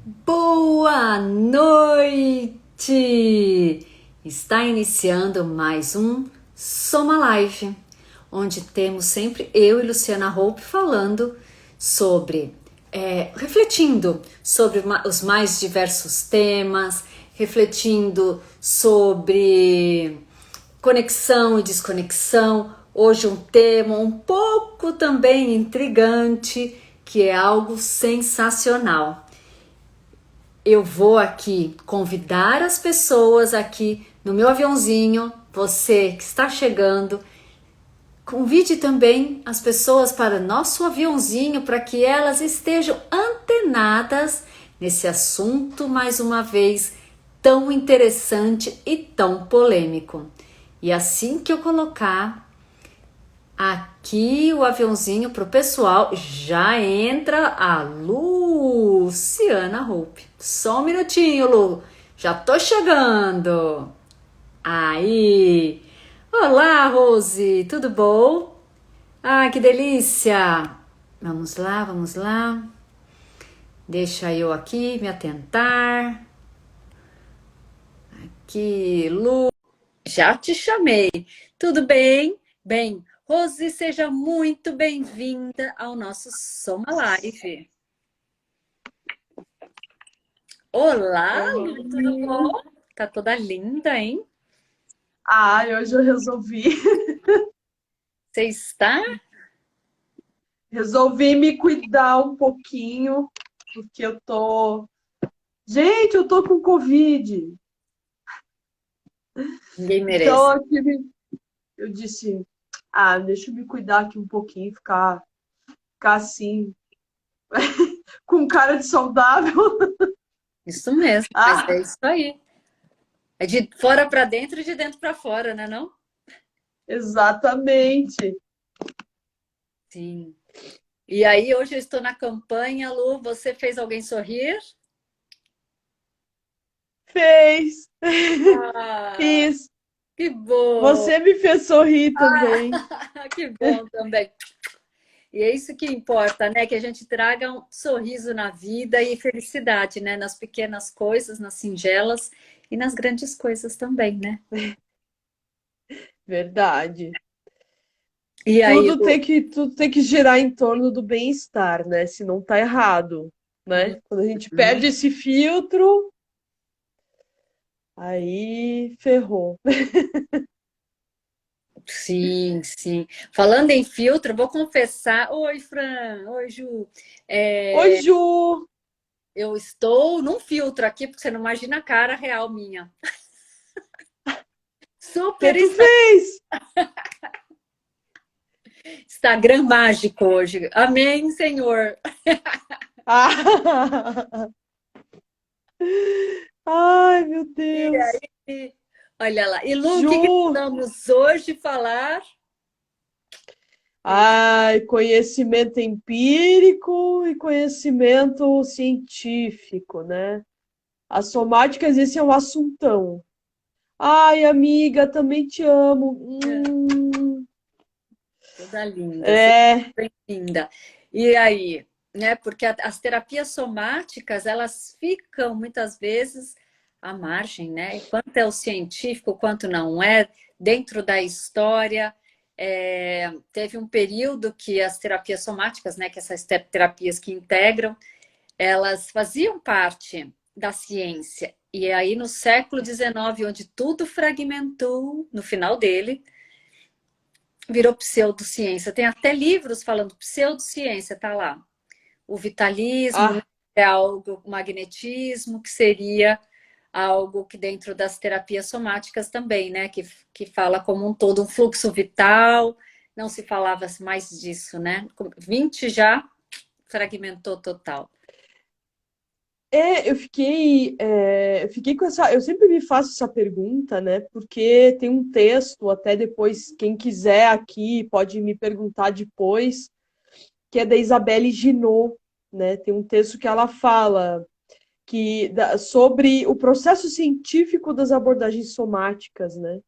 Boa noite! Está iniciando mais um Soma Live, onde temos sempre eu e Luciana Hope falando sobre, refletindo sobre os mais diversos temas, refletindo sobre conexão e desconexão. Hoje um tema um pouco também intrigante, que é algo sensacional. Eu vou aqui convidar as pessoas aqui no meu aviãozinho, você que está chegando, convide também as pessoas para nosso aviãozinho para que elas estejam antenadas nesse assunto, mais uma vez, tão interessante e tão polêmico. E assim que eu colocar aqui o aviãozinho pro pessoal, já entra a Luciana Hope. Só um minutinho, Lu. Já tô chegando. Aí. Olá, Rose. Tudo bom? Ah, que delícia. Vamos lá, vamos lá. Deixa eu aqui me atentar. Aqui, Lu. Já te chamei. Tudo bem? Bem, Rose, seja muito bem-vinda ao nosso Soma Live. Olá, Lu, tudo bom? Oi. Tá toda linda, hein? Hoje eu Você está? resolvi me cuidar um pouquinho, porque gente, eu tô com Covid. Ninguém Então merece. eu disse, deixa eu me cuidar aqui um pouquinho, ficar assim, com cara de saudável. Isso mesmo, mas é Ah, isso aí. É de fora para dentro e de dentro para fora, né, não? exatamente. Sim. E aí, hoje eu estou na campanha, Lu, você fez alguém sorrir? Fez. Ah, Fiz. que bom! Você me fez sorrir também. Que bom também. E é isso que importa, né? Que a gente traga um sorriso na vida e felicidade, né? Nas pequenas coisas, nas singelas e nas grandes coisas também, né? Verdade. E aí, Lu? Tudo tem que girar em torno do bem-estar, né? Se não tá errado, né? Quando a gente Uhum. perde esse filtro, aí ferrou. Sim, sim. Falando em filtro, vou confessar. Oi, Fran. Oi, Ju. Oi, É, Ju! eu estou num filtro aqui, porque você não imagina a cara real minha. O que Super tu fez? Instagram mágico hoje. Amém, Senhor. Ah! Ai, meu E Deus! aí, olha lá. E Lu, o que que Ju! vamos hoje falar? Ai, conhecimento empírico e conhecimento científico, né? As somáticas, esse é um assuntão. Ai, amiga, também te amo. Toda linda, seja É, bem-vinda. E aí, né? Porque as terapias somáticas, elas ficam muitas vezes à margem, né? Quanto é o científico, quanto não é, dentro da história. Teve um período que as terapias somáticas, né? Que essas terapias que integram, elas faziam parte da ciência. E aí, no século XIX, onde tudo fragmentou, no final dele, virou pseudociência. Tem até livros falando pseudociência, tá lá. O vitalismo, né, ah, é algo, o magnetismo, que seria algo que dentro das terapias somáticas também, né? Que fala como um todo, um fluxo vital. Não se falava mais disso, né? 20 já fragmentou total. eu fiquei com essa, eu sempre me faço essa pergunta, né? Porque tem um texto, até depois, quem quiser aqui pode me perguntar depois, que é da Isabelle Ginot, né? Tem um texto que ela fala sobre o processo científico das abordagens somáticas, né?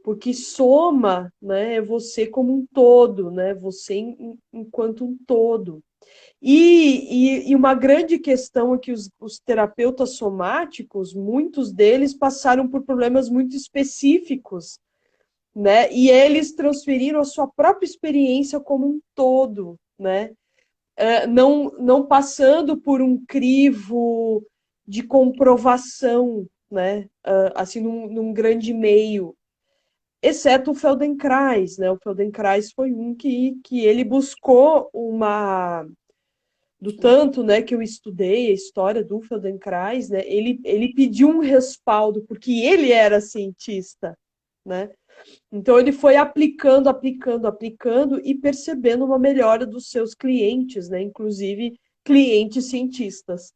Porque soma, né, é você como um todo, né? Você enquanto um todo. E uma grande questão é que os terapeutas somáticos, muitos deles passaram por problemas muito específicos, né? E eles transferiram a sua própria experiência como um todo, né? Não passando por um crivo de comprovação, né? Assim, num grande meio, exceto o Feldenkrais, né? O Feldenkrais foi um que ele buscou uma do tanto, né, que eu estudei a história do Feldenkrais, né, ele pediu um respaldo porque ele era cientista, né? Então ele foi aplicando, aplicando, aplicando e percebendo uma melhora dos seus clientes, né? Inclusive clientes cientistas.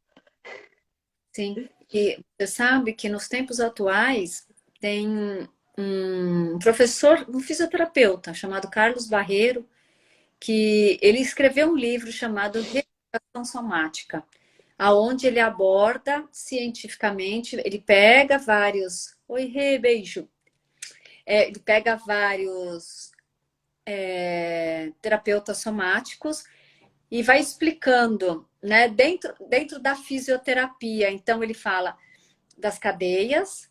Sim. E você sabe que nos tempos atuais tem um professor, um fisioterapeuta chamado Carlos Barreiro, que ele escreveu um livro chamado Reeducação Somática, aonde ele aborda cientificamente, ele pega vários. Oi, Rê, beijo. Ele pega vários terapeutas somáticos e vai explicando, né, dentro da fisioterapia. Então, ele fala das cadeias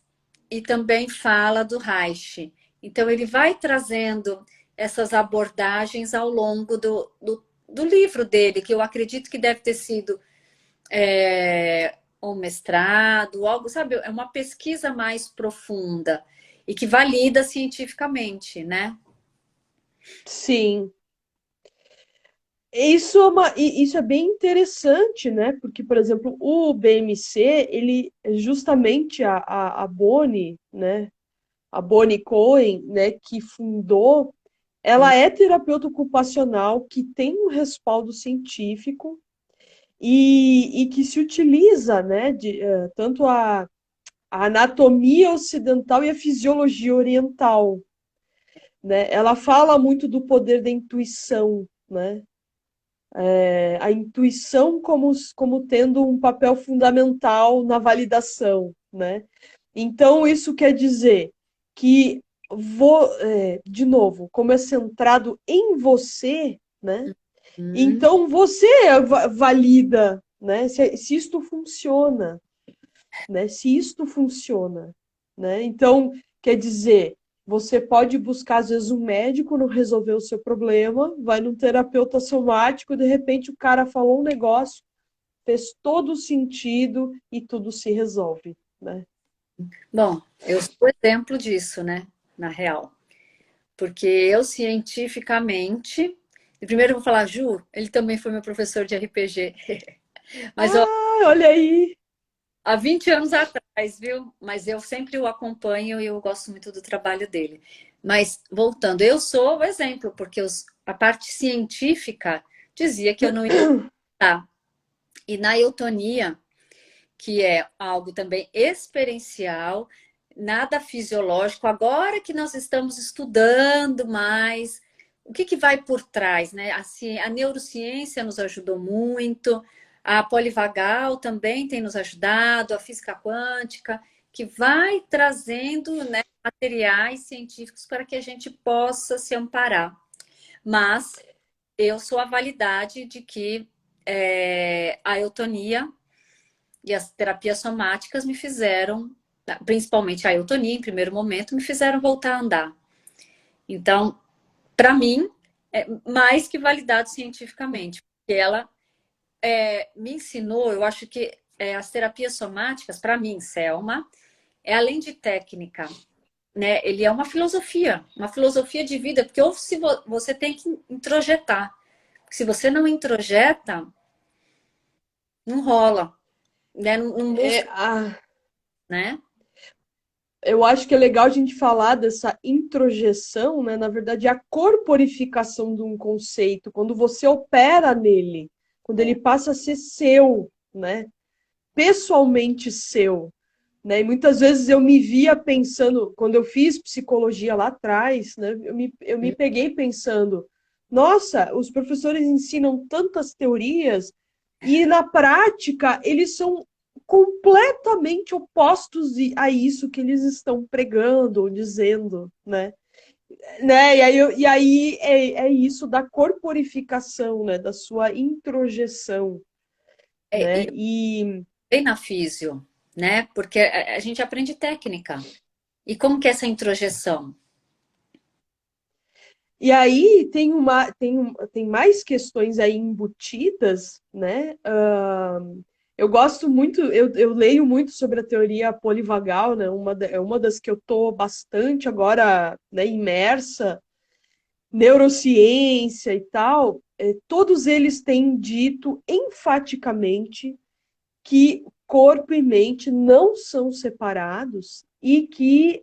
e também fala do Reich. Então, ele vai trazendo essas abordagens ao longo do livro dele, que eu acredito que deve ter sido um mestrado, algo, sabe? É uma pesquisa mais profunda e que valida cientificamente, né? Sim. Isso é bem interessante, né? Porque, por exemplo, o BMC, ele justamente a Bonnie, né? A Bonnie Cohen, né, que fundou, ela é terapeuta ocupacional que tem um respaldo científico e que se utiliza, né, tanto a anatomia ocidental e a fisiologia oriental, né? Ela fala muito do poder da intuição, né? A intuição como tendo um papel fundamental na validação, né? Então, isso quer dizer que, de novo, como é centrado em você, né? Hum. Então, você valida, né? Se isto funciona, né? Se isto funciona, né? Então, quer dizer, você pode buscar, às vezes, um médico não resolver o seu problema, vai num terapeuta somático, de repente o cara falou um negócio, fez todo sentido e tudo se resolve, né? Bom, eu sou exemplo disso, né? Na real. Porque eu, cientificamente. E primeiro eu vou falar, Ju, ele também foi meu professor de RPG. Mas ó, Ah, olha aí! há 20 anos atrás, viu? Mas eu sempre o acompanho e eu gosto muito do trabalho dele. Mas voltando, eu sou o exemplo, porque a parte científica dizia que eu não ia estar. E na eutonia, que é algo também experiencial, nada fisiológico. Agora que nós estamos estudando mais, o que vai por trás, né? A neurociência nos ajudou muito, a polivagal também tem nos ajudado, a física quântica, que vai trazendo, né, materiais científicos para que a gente possa se amparar. Mas eu sou a validade de que a eutonia e as terapias somáticas me fizeram, principalmente a eutonia, em primeiro momento, me fizeram voltar a andar. Então, para mim, é mais que validado cientificamente, porque ela me ensinou, eu acho que as terapias somáticas, para mim, Selma, é além de técnica, né? Ele é uma filosofia de vida, porque ou se você tem que introjetar, se você não introjeta, não rola, né? Não É, busca, né? eu acho que é legal a gente falar dessa introjeção, né? Na verdade, a corporificação de um conceito, quando você opera nele, quando ele passa a ser seu, né? Pessoalmente seu, né? E muitas vezes eu me via pensando, quando eu fiz psicologia lá atrás, né? Eu me peguei pensando, nossa, os professores ensinam tantas teorias e na prática eles são completamente opostos a isso que eles estão pregando ou dizendo, né? né? E aí é isso da corporificação, né? Da sua introjeção, E né? E bem na físio, né? Porque a gente aprende técnica. E como que é essa introjeção? E aí tem mais questões aí embutidas, né? Eu gosto muito, eu leio muito sobre a teoria polivagal, né? É uma das que eu tô bastante agora, né, imersa, neurociência e tal. Todos eles têm dito enfaticamente que corpo e mente não são separados e que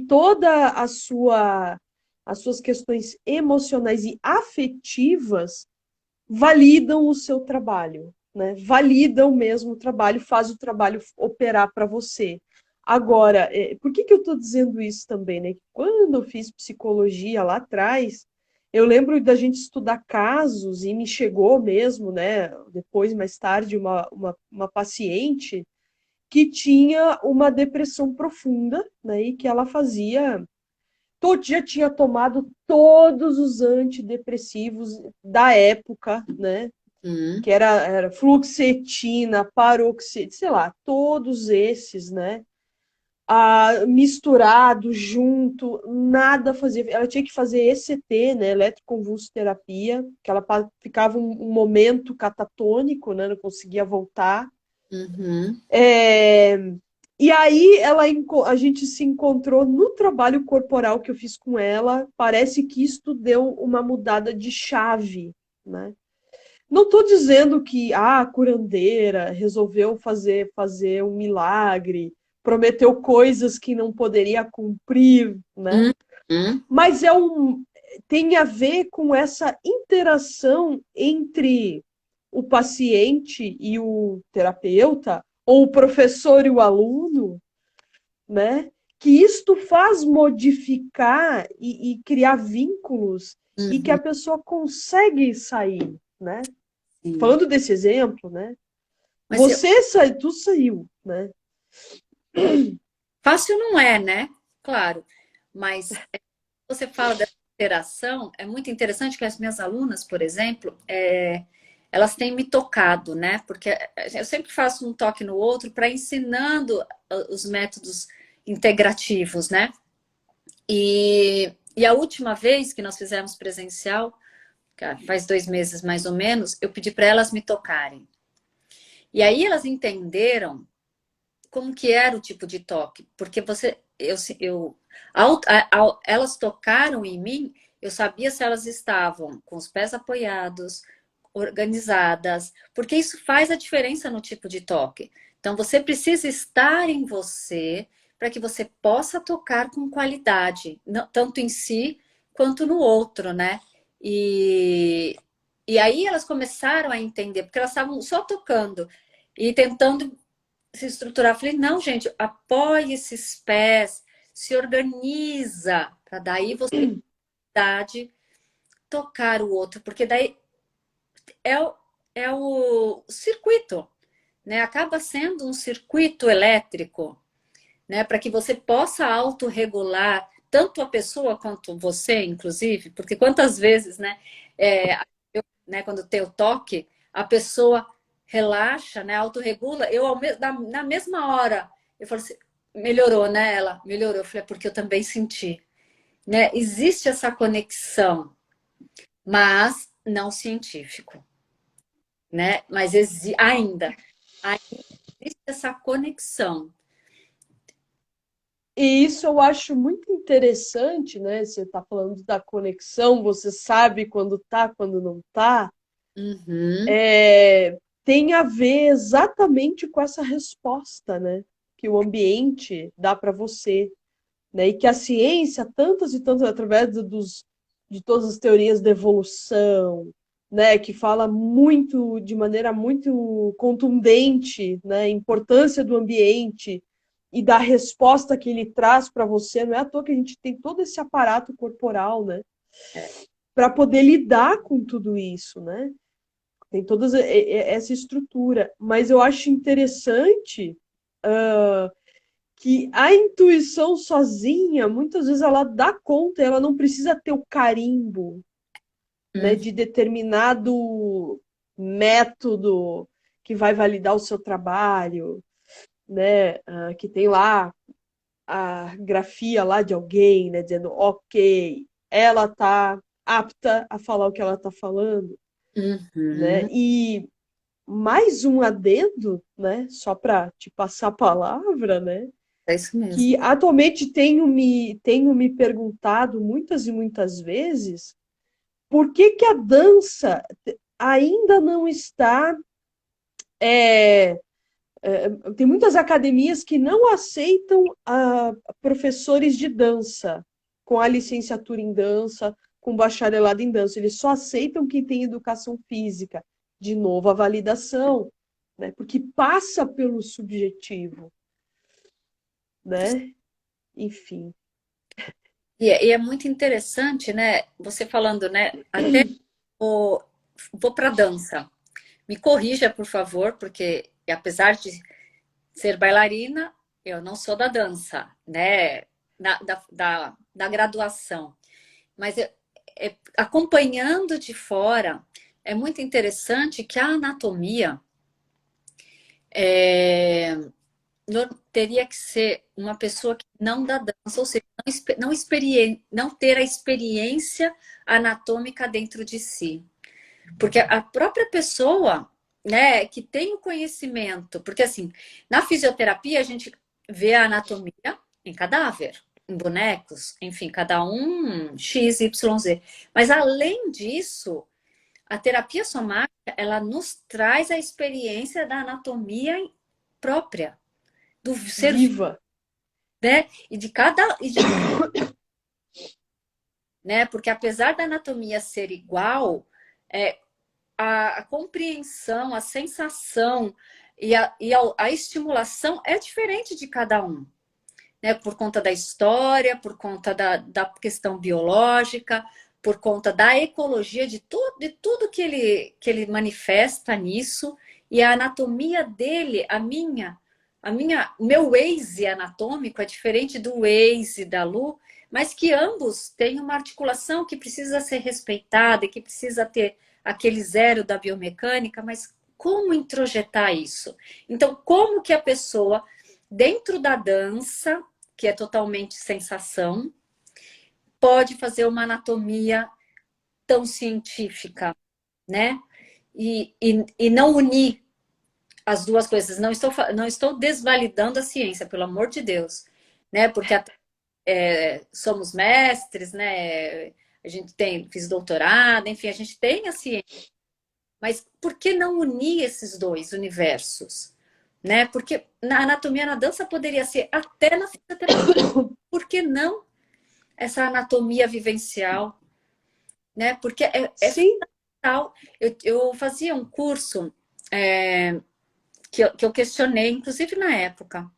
toda as suas questões emocionais e afetivas validam o seu trabalho, né? Validam mesmo o trabalho, faz o trabalho operar para você. Agora, por que eu estou dizendo isso também, né? Quando eu fiz psicologia lá atrás, eu lembro da gente estudar casos e me chegou mesmo, né? Depois, mais tarde, uma paciente que tinha uma depressão profunda, né? E que ela fazia já tinha tomado todos os antidepressivos da época, né? Hum, Que era fluoxetina, paroxetina, sei lá, todos esses, né? Misturado, junto, nada fazia. Ela tinha que fazer ECT, né? Eletroconvulsoterapia, que ela ficava um momento catatônico, né? Não conseguia voltar. uhum. É, E aí a gente se encontrou no trabalho corporal que eu fiz com ela. Parece que isso deu uma mudada de chave, né? Não estou dizendo que a curandeira resolveu fazer um milagre, prometeu coisas que não poderia cumprir, né? Uhum. Mas tem a ver com essa interação entre o paciente e o terapeuta, ou o professor e o aluno, né? Que isto faz modificar e criar vínculos e que a Uhum. pessoa consegue sair, né? Sim. Falando desse exemplo, né? Mas Tu saiu, né? fácil não é, né? Claro. Mas você fala dessa interação, é muito interessante que as minhas alunas, por exemplo, elas têm me tocado, né? Porque eu sempre faço um toque no outro para ensinando os métodos integrativos, né? E a última vez que nós fizemos presencial, cara, faz 2 meses mais ou menos, eu pedi para elas me tocarem. E aí elas entenderam como que era o tipo de toque, porque elas tocaram em mim, eu sabia se elas estavam com os pés apoiados, organizadas, porque isso faz a diferença no tipo de toque. Então você precisa estar em você para que você possa tocar com qualidade, tanto em si quanto no outro, né? E, e aí elas começaram a entender, porque elas estavam só tocando e tentando se estruturar. Eu falei, não, gente, apoie esses pés, se organiza, para daí você pode tocar o outro, porque daí é o circuito, né? Acaba sendo um circuito elétrico, né? Para que você possa autorregular tanto a pessoa quanto você, inclusive, porque quantas vezes, né? Quando tem o toque, a pessoa relaxa, né? Autorregula. Na mesma hora, eu falo assim, melhorou, né? Ela melhorou. Eu falei, porque eu também senti, né? Existe essa conexão, mas não científico, né? Mas ainda existe essa conexão. E isso eu acho muito interessante, né? Você está falando da conexão, você sabe quando tá, quando não tá. Uhum. Tem a ver exatamente com essa resposta, né? Que o ambiente dá para você, né? E que a ciência, tantas e tantas, através de todas as teorias da evolução, né? Que fala muito, de maneira muito contundente, né? A importância do ambiente e da resposta que ele traz para você. Não é à toa que a gente tem todo esse aparato corporal, né? Para poder lidar com tudo isso, né? Tem toda essa estrutura. Mas eu acho interessante que a intuição sozinha, muitas vezes ela dá conta, ela não precisa ter o carimbo, né, Hum, de determinado método que vai validar o seu trabalho, né, que tem lá a grafia lá de alguém, né, dizendo, ok, ela está apta a falar o que ela está falando, né? uhum, E mais um adendo, né, só para te passar a palavra, né, é isso mesmo. que atualmente tenho me perguntado muitas e muitas vezes por que que a dança ainda não está. é, Tem muitas academias que não aceitam professores de dança com a licenciatura em dança, com bacharelado em dança. Eles só aceitam quem tem educação física. De novo, a validação, né? Porque passa pelo subjetivo, né? Enfim. E é muito interessante, né? Você falando, né? Até vou para dança. Me corrija, por favor, porque apesar de ser bailarina, eu não sou da dança, né? Da graduação. Mas acompanhando de fora, é muito interessante que a anatomia é, teria que ser uma pessoa que não dá dança, ou seja, não ter a experiência anatômica dentro de si. Porque a própria pessoa, né, que tem o conhecimento, porque assim, na fisioterapia a gente vê a anatomia em cadáver, em bonecos, enfim, cada um X, Y, Z. Mas além disso, a terapia somática, ela nos traz a experiência da anatomia própria do ser vivo, Viva. né? E de né? Porque apesar da anatomia ser igual, é, a compreensão, a sensação e a estimulação é diferente de cada um, né? Por conta da história, por conta da questão biológica, por conta da ecologia, de tudo que ele manifesta nisso, e a anatomia dele, o meu Waze anatômico é diferente do Waze da Lu, mas que ambos têm uma articulação que precisa ser respeitada e que precisa ter aquele zero da biomecânica, mas como introjetar isso? Então, como que a pessoa, dentro da dança, que é totalmente sensação, pode fazer uma anatomia tão científica, né? E não unir as duas coisas. Não estou desvalidando a ciência, pelo amor de Deus, né? Porque somos mestres, né? A gente fiz doutorado, enfim, a gente tem a ciência. Mas por que não unir esses dois universos? Né? Porque na anatomia, na dança, poderia ser até na fisioterapia. Por que não essa anatomia vivencial? Né? Porque é Sim. fundamental. Eu fazia um curso que eu questionei, inclusive na época.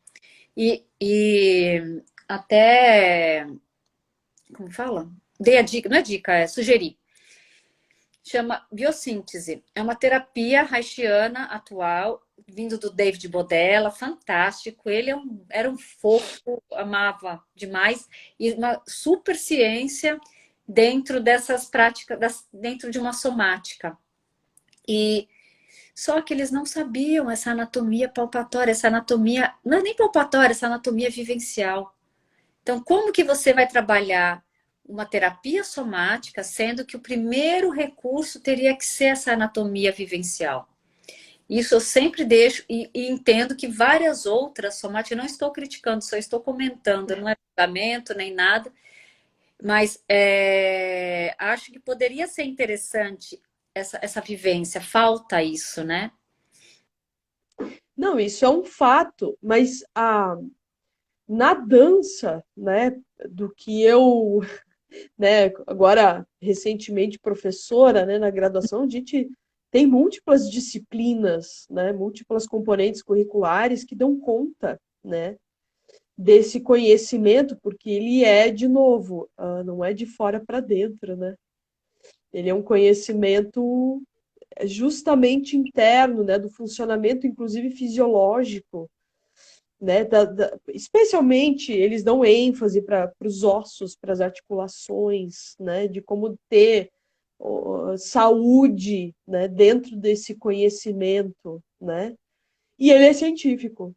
E até, como fala? Dei a dica, não é dica, sugeri. Chama biossíntese. É uma terapia haitiana atual, vindo do David Bodella, fantástico. Ele era um fofo, amava demais, e uma super ciência dentro dessas práticas, dentro de uma somática. E só que eles não sabiam essa anatomia palpatória, essa anatomia, não é nem palpatória, essa anatomia vivencial. Então, como que você vai trabalhar uma terapia somática, sendo que o primeiro recurso teria que ser essa anatomia vivencial? Isso eu sempre deixo e entendo que várias outras somáticas, não estou criticando, só estou comentando, não é julgamento nem nada, mas acho que poderia ser interessante essa vivência, falta isso, né? Não, isso é um fato, mas na dança, né, do que eu, né, agora recentemente professora, né, na graduação, a gente tem múltiplas disciplinas, né, múltiplas componentes curriculares que dão conta, né, desse conhecimento, porque ele é, de novo, não é de fora para dentro, né? Ele é um conhecimento justamente interno, né, do funcionamento, inclusive fisiológico, né? Especialmente, eles dão ênfase para os ossos, para as articulações, né? De como ter saúde, né? Dentro desse conhecimento, né? E ele é científico,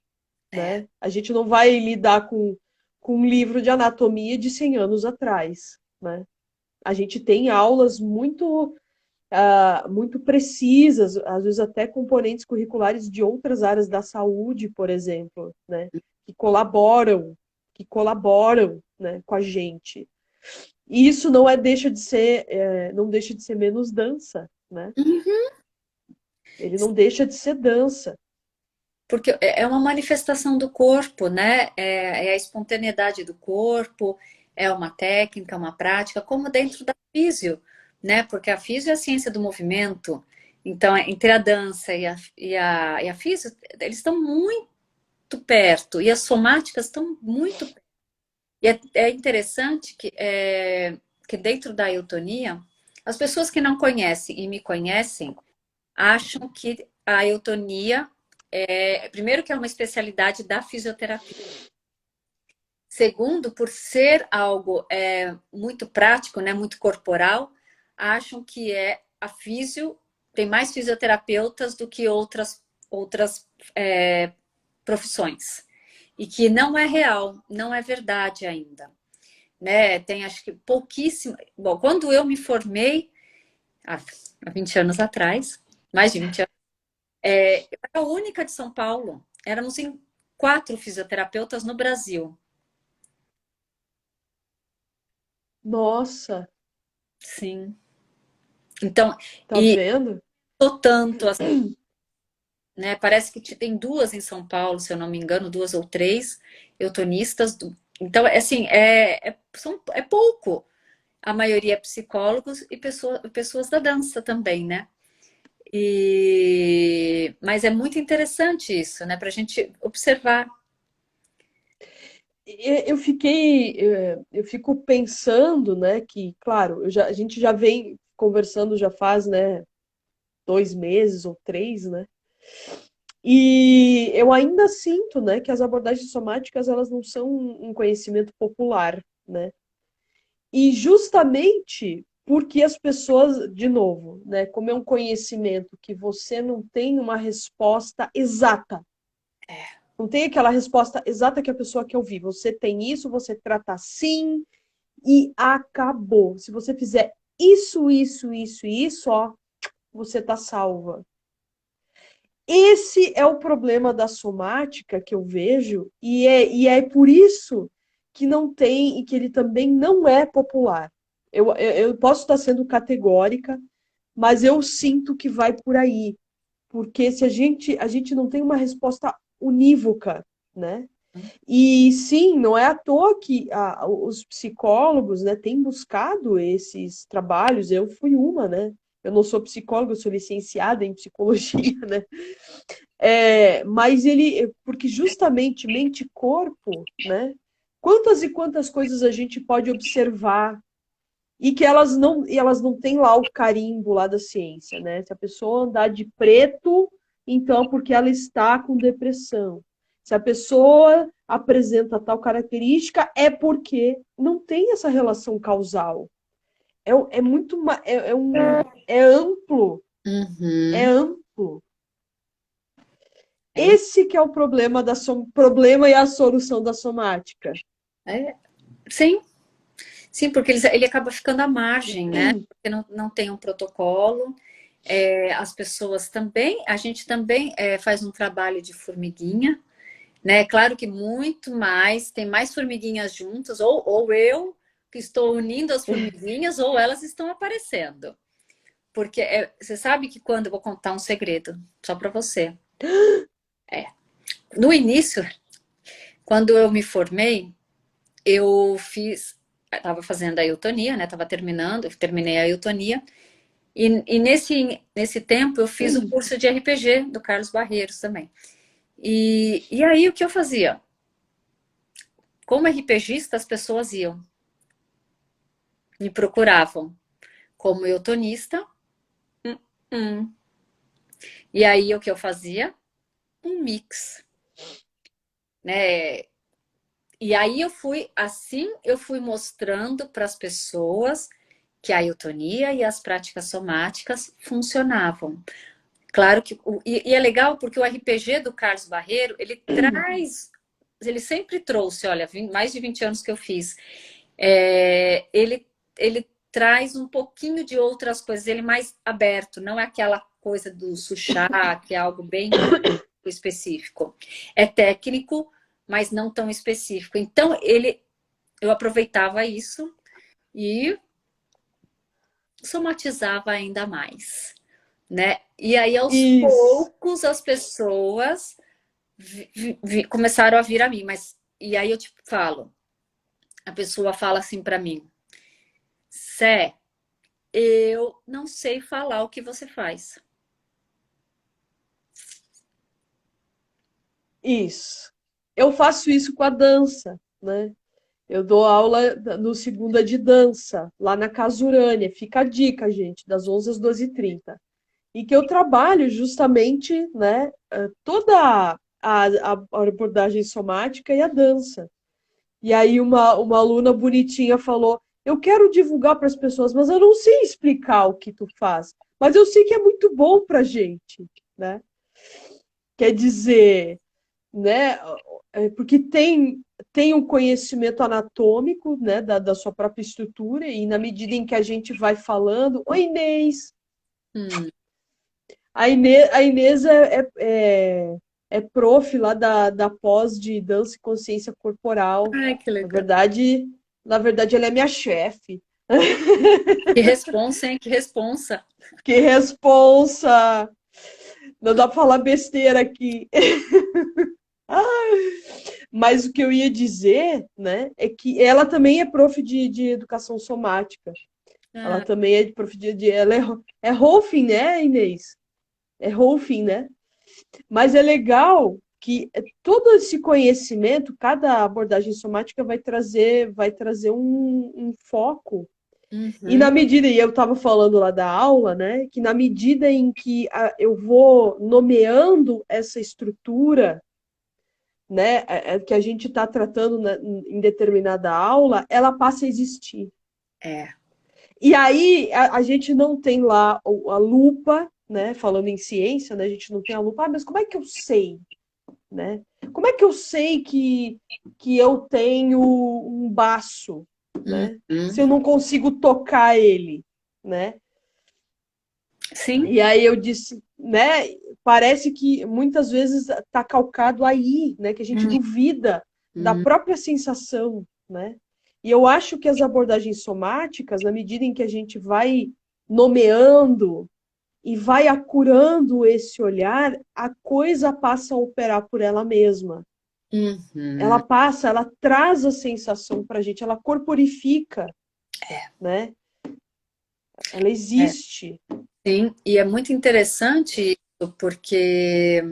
É. né? A gente não vai lidar com um livro de anatomia de 100 anos atrás, né? A gente tem aulas muito precisas, às vezes até componentes curriculares de outras áreas da saúde, por exemplo, né? Que colaboram, né, com a gente. E isso não deixa de ser menos dança, né? Uhum. Ele não deixa de ser dança. Porque é uma manifestação do corpo, né? É a espontaneidade do corpo, é uma técnica, uma prática, como dentro da físio, né? Porque a físio é a ciência do movimento. Então, entre a dança e a físio, eles estão muito perto, e as somáticas estão muito perto. E é interessante que dentro da eutonia, as pessoas que não conhecem e me conhecem acham que a eutonia primeiro que é uma especialidade da fisioterapia. Segundo, por ser algo muito prático, né, muito corporal, acham que a físio tem mais fisioterapeutas do que outras profissões. E que não é real, não é verdade ainda. Né? Tem acho que pouquíssimo. Bom, quando eu me formei, há 20 anos atrás, mais de 20 anos, eu era a única de São Paulo. Éramos em 4 fisioterapeutas no Brasil. Nossa, Sim. Então, tá e vendo? tô tanto assim, né? Parece que tem 2 em São Paulo, se eu não me engano, 2 ou 3 eutonistas. Então, assim, é pouco. A maioria é psicólogos e pessoas da dança também, né? Mas é muito interessante isso, né? Para a gente observar. Eu fico pensando, né, que, claro, a gente já vem conversando já faz, né, 2 meses ou 3, né? E eu ainda sinto, né, que as abordagens somáticas elas não são um conhecimento popular, né? E justamente porque as pessoas, de novo, né, como é um conhecimento que você não tem uma resposta exata, não tem aquela resposta exata que a pessoa quer ouvir. Você tem isso, você trata assim e acabou. Se você fizer isso, ó, você tá salva. Esse é o problema da somática que eu vejo, e é por isso que não tem, e que ele também não é popular. Eu posso estar sendo categórica, mas eu sinto que vai por aí. Porque se a gente não tem uma resposta unívoca, né? E sim, não é à toa que os psicólogos, né, têm buscado esses trabalhos. Eu fui uma, né? Eu não sou psicóloga, eu sou licenciada em psicologia, né? Mas porque justamente mente e corpo, né? Quantas e quantas coisas a gente pode observar e que elas não têm lá o carimbo lá da ciência, né? Se a pessoa andar de preto, então porque ela está com depressão. Se a pessoa apresenta tal característica, é porque não tem essa relação causal. É muito é amplo, é Uhum. amplo. É, Esse que é o problema e a solução da somática. é, sim, sim, porque ele acaba ficando à margem, né? Porque não tem um protocolo. As pessoas também, a gente também faz um trabalho de formiguinha, né? Claro que muito mais, tem mais formiguinhas juntas, ou eu que estou unindo as formiguinhas, ou elas estão aparecendo. Porque você sabe que quando eu vou contar um segredo, só para você. No início, quando eu me formei, eu estava fazendo a eutonia, né? Estava terminando, eu terminei a eutonia. E nesse tempo eu fiz o curso de RPG do Carlos Barreiros também. E aí o que eu fazia? Como RPGista, as pessoas iam, me procuravam. Como eutonista, hum, hum. E aí o que eu fazia? Um mix. né? E aí eu fui mostrando para as pessoas que a eutonia e as práticas somáticas funcionavam. Claro que e é legal porque o RPG do Carlos Barreiro, ele sempre trouxe, olha, mais de 20 anos que eu fiz, ele traz um pouquinho de outras coisas, ele é mais aberto, não é aquela coisa do suchá, que é algo bem específico. É técnico, mas não tão específico. Então, eu aproveitava isso e somatizava ainda mais, né? E aí, aos Isso. poucos, as pessoas começaram a vir a mim, mas e aí eu te falo, a pessoa fala assim para mim, Sé, eu não sei falar o que você faz. Isso. Eu faço isso com a dança, né? Eu dou aula no segunda de dança, lá na Casa Urânia. Fica a dica, gente, das 11 às 12h30. E que eu trabalho justamente, né, toda a abordagem somática e a dança. E aí uma aluna bonitinha falou: eu quero divulgar para as pessoas, mas eu não sei explicar o que tu faz. Mas eu sei que é muito bom para gente, né? Quer dizer, né? Porque tem um conhecimento anatômico, né, da sua própria estrutura, e na medida em que a gente vai falando, oi Inês, Hum. A Inês é prof lá da pós de dança e consciência corporal. Ai, que Na legal. verdade, na verdade, ela é minha chefe. Que responsa, hein? Que responsa. Que responsa! Não dá para falar besteira aqui. Mas o que eu ia dizer, né, é que ela também é prof de educação somática. Ela Ah, também é prof ela é Rolfing, né, Inês? É Rolfing, né? Mas é legal que todo esse conhecimento, cada abordagem somática vai trazer um foco. E uhum, na medida, e eu estava falando lá da aula, né, que na medida em que eu vou nomeando essa estrutura, né, que a gente está tratando em determinada aula, ela passa a existir. é. E aí a gente não tem lá a lupa, né, falando em ciência, né, a gente não tem a lupa, mas como é que eu sei? Né? Como é que eu sei que eu tenho um baço, né? Se Uhum. eu não consigo tocar ele, né? Sim. E aí eu disse, né? Parece que muitas vezes está calcado aí, né? Que a gente duvida da Uhum. própria sensação, né? E eu acho que as abordagens somáticas, na medida em que a gente vai nomeando e vai acurando esse olhar, a coisa passa a operar por ela mesma. Ela Uhum. passa, ela traz a sensação para a gente, ela corporifica, né? Ela É, existe. sim, e é muito interessante isso, porque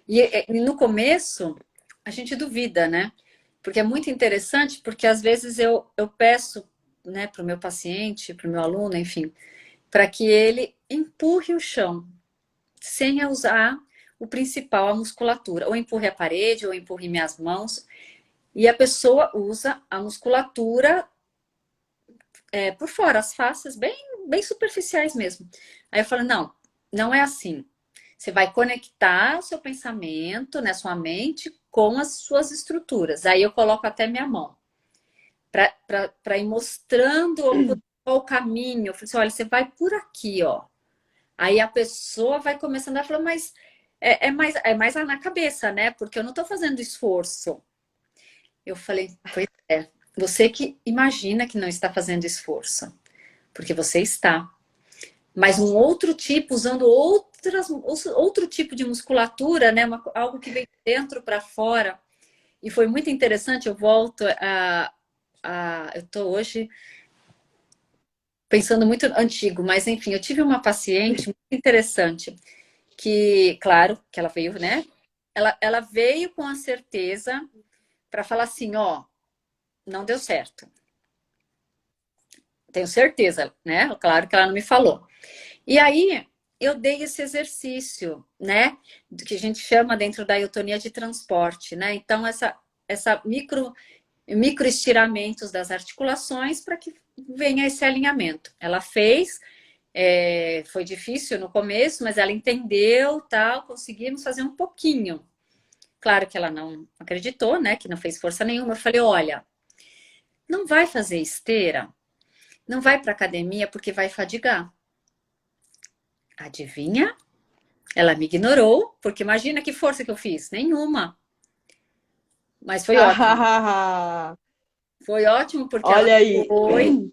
e no começo a gente duvida, né? Porque é muito interessante, porque às vezes eu peço, né, para o meu paciente, para o meu aluno, enfim, para que ele empurre o chão, sem usar o principal, a musculatura. Ou empurre a parede, ou empurre minhas mãos. E a pessoa usa a musculatura por fora, as faces bem superficiais mesmo. Aí eu falo, não, não é assim. Você vai conectar o seu pensamento, né, sua mente, com as suas estruturas. Aí eu coloco até minha mão, para ir mostrando qual o caminho. Eu falo assim, olha, você vai por aqui, ó. Aí a pessoa vai começando a falar, mas é mais na cabeça, né? Porque eu não estou fazendo esforço. Eu falei, pois é, você que imagina que não está fazendo esforço, porque você está. Mas um outro tipo, usando outro tipo de musculatura, né? Algo que vem de dentro para fora. E foi muito interessante, eu volto eu estou hoje pensando muito antigo, mas enfim, eu tive uma paciente muito interessante, que, claro, que ela veio, né? Ela veio com a certeza para falar assim, ó, não deu certo. Tenho certeza, né? Claro que ela não me falou. E aí, eu dei esse exercício, né? Que a gente chama dentro da eutonia de transporte, né? Então, essa micro estiramentos das articulações para que venha esse alinhamento. Ela fez, foi difícil no começo, mas ela entendeu, tal, conseguimos fazer um pouquinho. Claro que ela não acreditou, né? Que não fez força nenhuma. Eu falei, olha, não vai fazer esteira, não vai para academia porque vai fadigar. Adivinha? Ela me ignorou, porque imagina que força que eu fiz, nenhuma. Mas foi ótimo. Foi ótimo porque ela Olha aí. foi,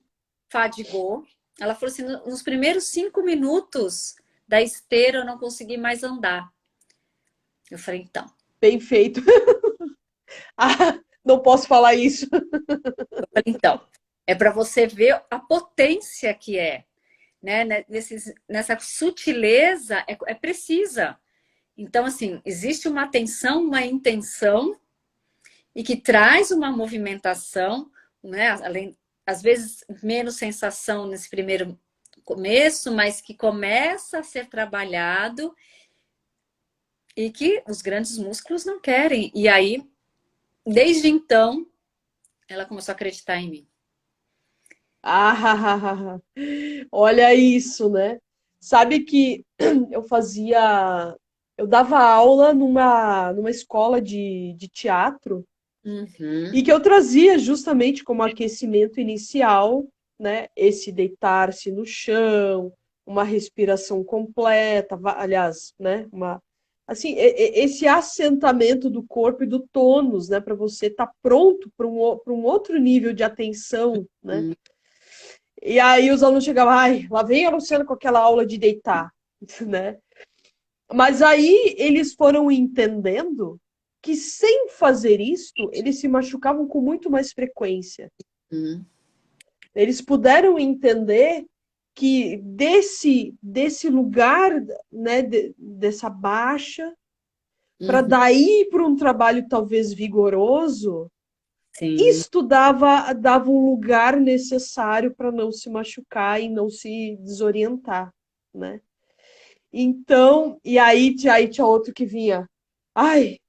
fadigou. Ela falou assim: nos primeiros 5 minutos da esteira eu não consegui mais andar. Eu falei, então. Bem feito. Ah, não posso falar isso. Eu falei, então. É para você ver a potência que é, né? Nessa sutileza é precisa. Então, assim, existe uma atenção, uma intenção e que traz uma movimentação, né? Além, às vezes, menos sensação nesse primeiro começo, mas que começa a ser trabalhado e que os grandes músculos não querem. E aí, desde então, ela começou a acreditar em mim. Ah, olha isso, né? Sabe que eu fazia, eu dava aula numa escola de teatro Uhum, e que eu trazia justamente como aquecimento inicial, né? Esse deitar-se no chão, uma respiração completa, aliás, né? Assim, esse assentamento do corpo e do tônus, né? Para você estar pronto para um outro nível de atenção, né? uhum. E aí os alunos chegavam, ai, lá vem a Luciana com aquela aula de deitar, né? Mas aí eles foram entendendo que sem fazer isto, eles se machucavam com muito mais frequência. Uhum, Eles puderam entender que desse lugar, né, dessa baixa, para uhum. daí para um trabalho talvez vigoroso, Sim, isto dava um lugar necessário para não se machucar e não se desorientar, né? Então, aí tinha outro que vinha, ai,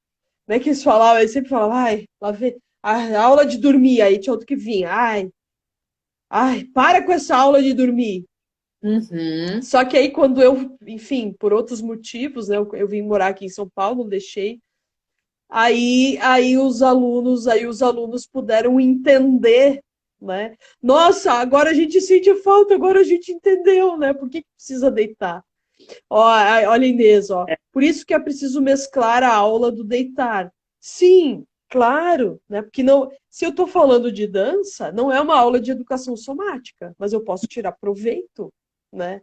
como é que eles falavam? Eles sempre falavam, ai, lá vem a aula de dormir, aí tinha outro que vinha, ai, para com essa aula de dormir. uhum. Só que aí quando eu, enfim, por outros motivos, né, eu vim morar aqui em São Paulo, deixei. Aí os alunos puderam entender, né? Nossa, agora a gente sente falta, agora a gente entendeu, né? Por que precisa deitar? Ó, olha, Inês, ó. Por isso que é preciso mesclar a aula do deitar. Sim, claro, né? Porque não, se eu estou falando de dança, não é uma aula de educação somática, mas eu posso tirar proveito, né?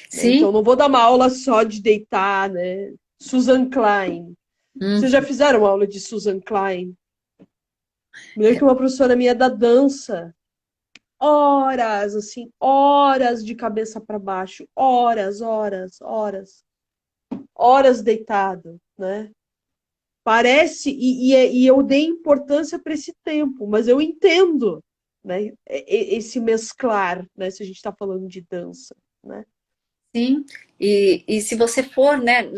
Sim, Então não vou dar uma aula só de deitar, né? Susan Klein. Vocês já uhum. fizeram aula de Susan Klein? Me lembro que uma professora minha da dança, horas, assim, horas de cabeça para baixo, horas deitado, né? Parece, e eu dei importância para esse tempo, mas eu entendo, né? Esse mesclar, né? Se a gente está falando de dança, né? Sim. E se você for, né,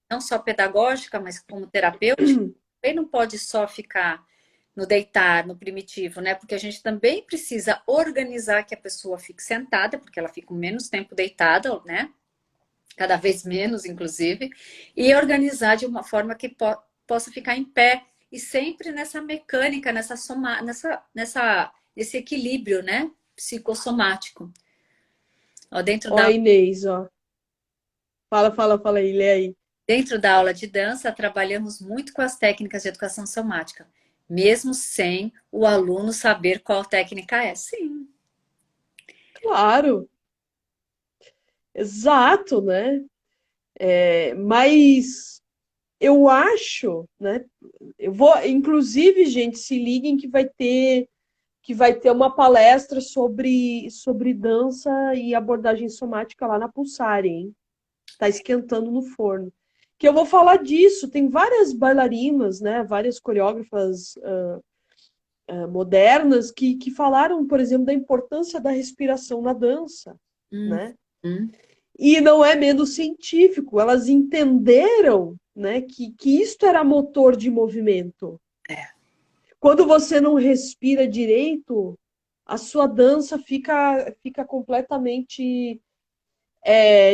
não só pedagógica, mas como terapêutica, também não pode só ficar no deitar, no primitivo, né? Porque a gente também precisa organizar que a pessoa fique sentada, porque ela fica menos tempo deitada, né? Cada vez menos, inclusive, e organizar de uma forma que possa ficar em pé e sempre nessa mecânica, nesse equilíbrio, né? Psicossomático. Ó, Ó, a Inês, ó. Fala aí, lê aí. dentro da aula de dança, trabalhamos muito com as técnicas de educação somática, mesmo sem o aluno saber qual técnica é. Sim. Claro, exato, né? Mas eu acho, né? Eu vou, inclusive, gente, se liguem que vai ter uma palestra sobre dança e abordagem somática lá na Pulsare, hein? Tá esquentando no forno. Que eu vou falar disso. Tem várias bailarinas, né? Várias coreógrafas modernas que falaram, por exemplo, da importância da respiração na dança, Hum, né? hum. E não é menos científico. Elas entenderam, né, que isto era motor de movimento. É. Quando você não respira direito, a sua dança fica completamente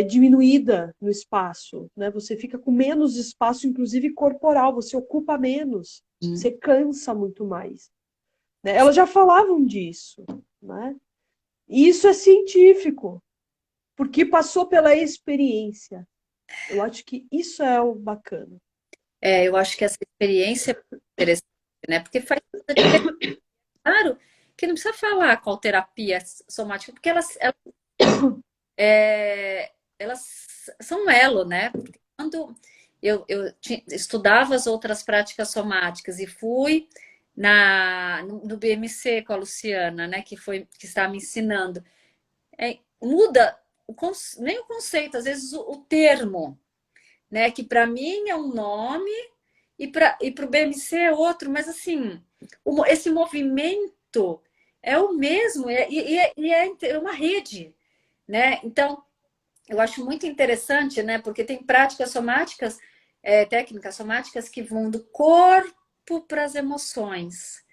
diminuída no espaço, né? Você fica com menos espaço, inclusive corporal, você ocupa menos, Hum. você cansa muito mais. Né? Elas já falavam disso, né? E isso é científico, porque passou pela experiência. Eu acho que isso é o bacana. Eu acho que essa experiência é interessante, né? Porque faz toda a diferença. Claro que não precisa falar qual terapia somática, porque elas são um elo, né? Porque quando eu estudava as outras práticas somáticas e fui no BMC com a Luciana, né? Que está me ensinando. Muda nem o conceito, às vezes o termo, né? Que para mim é um nome e para o BMC é outro, mas assim, esse movimento é o mesmo e é uma rede, né? Então, eu acho muito interessante, né? Porque tem práticas somáticas, técnicas somáticas que vão do corpo para as emoções,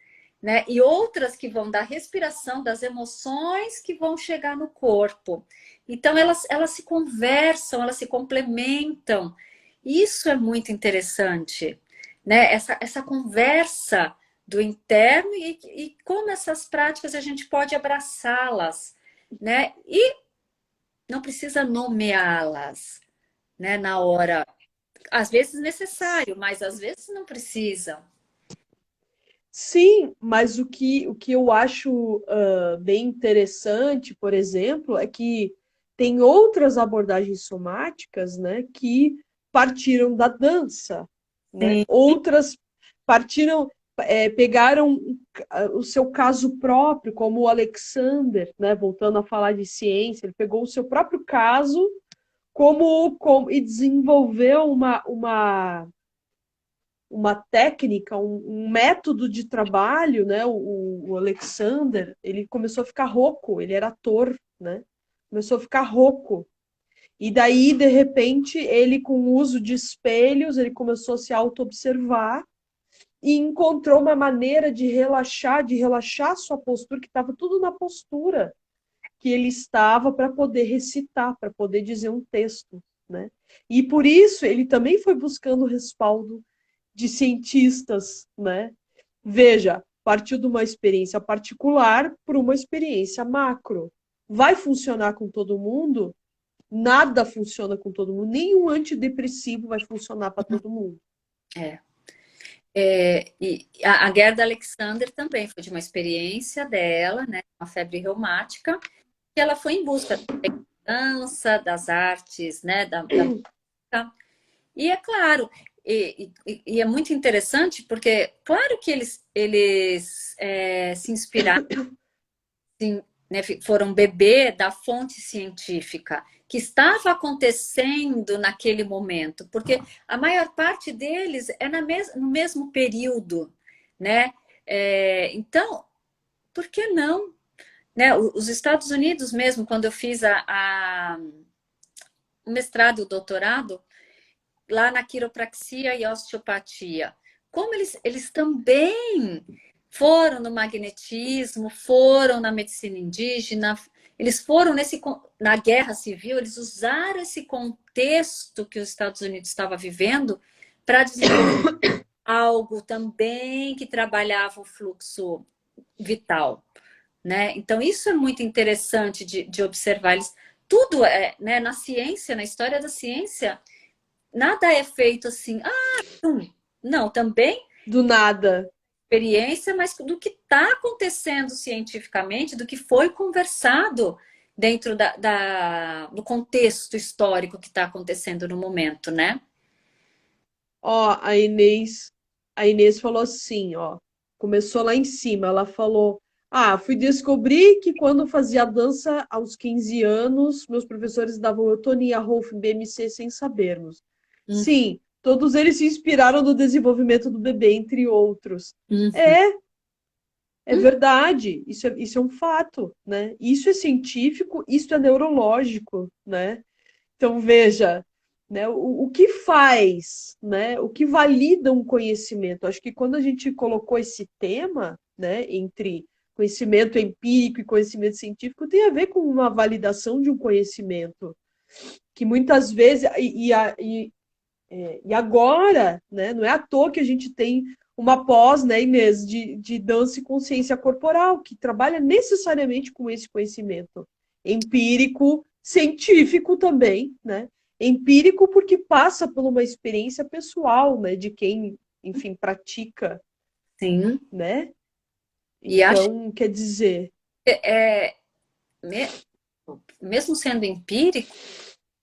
né? E outras que vão da respiração, das emoções que vão chegar no corpo. Então, elas se conversam, elas se complementam. Isso é muito interessante, né? Essa conversa do interno e como essas práticas a gente pode abraçá-las, né? E não precisa nomeá-las, né? Na hora, às vezes necessário, mas às vezes não precisa. Sim, mas o que eu acho bem interessante, por exemplo, é que tem outras abordagens somáticas, né, que partiram da dança, né? Sim. Outras partiram, pegaram o seu caso próprio, como o Alexander, né, voltando a falar de ciência, ele pegou o seu próprio caso e desenvolveu uma técnica, um método de trabalho, né? O Alexander, ele começou a ficar rouco, ele era ator, né? Começou a ficar rouco. E daí, de repente, ele, com o uso de espelhos, ele começou a se auto-observar e encontrou uma maneira de relaxar sua postura, que estava tudo na postura que ele estava para poder recitar, para poder dizer um texto, né? E por isso ele também foi buscando respaldo de cientistas, né? Veja, partiu de uma experiência particular para uma experiência macro. Vai funcionar com todo mundo? Nada funciona com todo mundo. Nenhum antidepressivo vai funcionar para todo mundo. É. E a Gerda Alexander também foi de uma experiência dela, né? Uma febre reumática, que ela foi em busca da dança, das artes, né? Da música. E é claro, e é muito interessante porque, claro que eles se inspiraram, né, foram beber da fonte científica que estava acontecendo naquele momento, porque a maior parte deles é no mesmo período, né? Então, por que não? Né? Os Estados Unidos mesmo, quando eu fiz o mestrado e o doutorado, lá na quiropraxia e osteopatia. Como eles também foram no magnetismo, foram na medicina indígena, eles foram na guerra civil, eles usaram esse contexto que os Estados Unidos estava vivendo para desenvolver algo também que trabalhava o fluxo vital, né? Então isso é muito interessante de observar. Tudo né, na ciência, na história da ciência, nada é feito assim, não, também Do nada. experiência, mas do que está acontecendo cientificamente, do que foi conversado dentro do contexto histórico que está acontecendo no momento, né? Ó, a Inês falou assim, ó. Começou lá em cima, ela falou: "Ah, fui descobrir que quando fazia dança aos 15 anos, meus professores davam eutonia, Rolf, BMC sem sabermos." Sim, todos eles se inspiraram no desenvolvimento do bebê, entre outros. Uhum. É, é verdade. Isso é um fato, né? Isso é científico, isso é neurológico, né? Então, veja, né, o que faz, né, o que valida um conhecimento. Acho que quando a gente colocou esse tema, né, entre conhecimento empírico e conhecimento científico, tem a ver com uma validação de um conhecimento, que muitas vezes, e agora, né, não é à toa que a gente tem uma pós, né, Inês, de dança e consciência corporal, que trabalha necessariamente com esse conhecimento empírico, científico também, né? Empírico porque passa por uma experiência pessoal, né, de quem, enfim, pratica, Sim. né? E acho Então, quer dizer, que me- mesmo sendo empírico,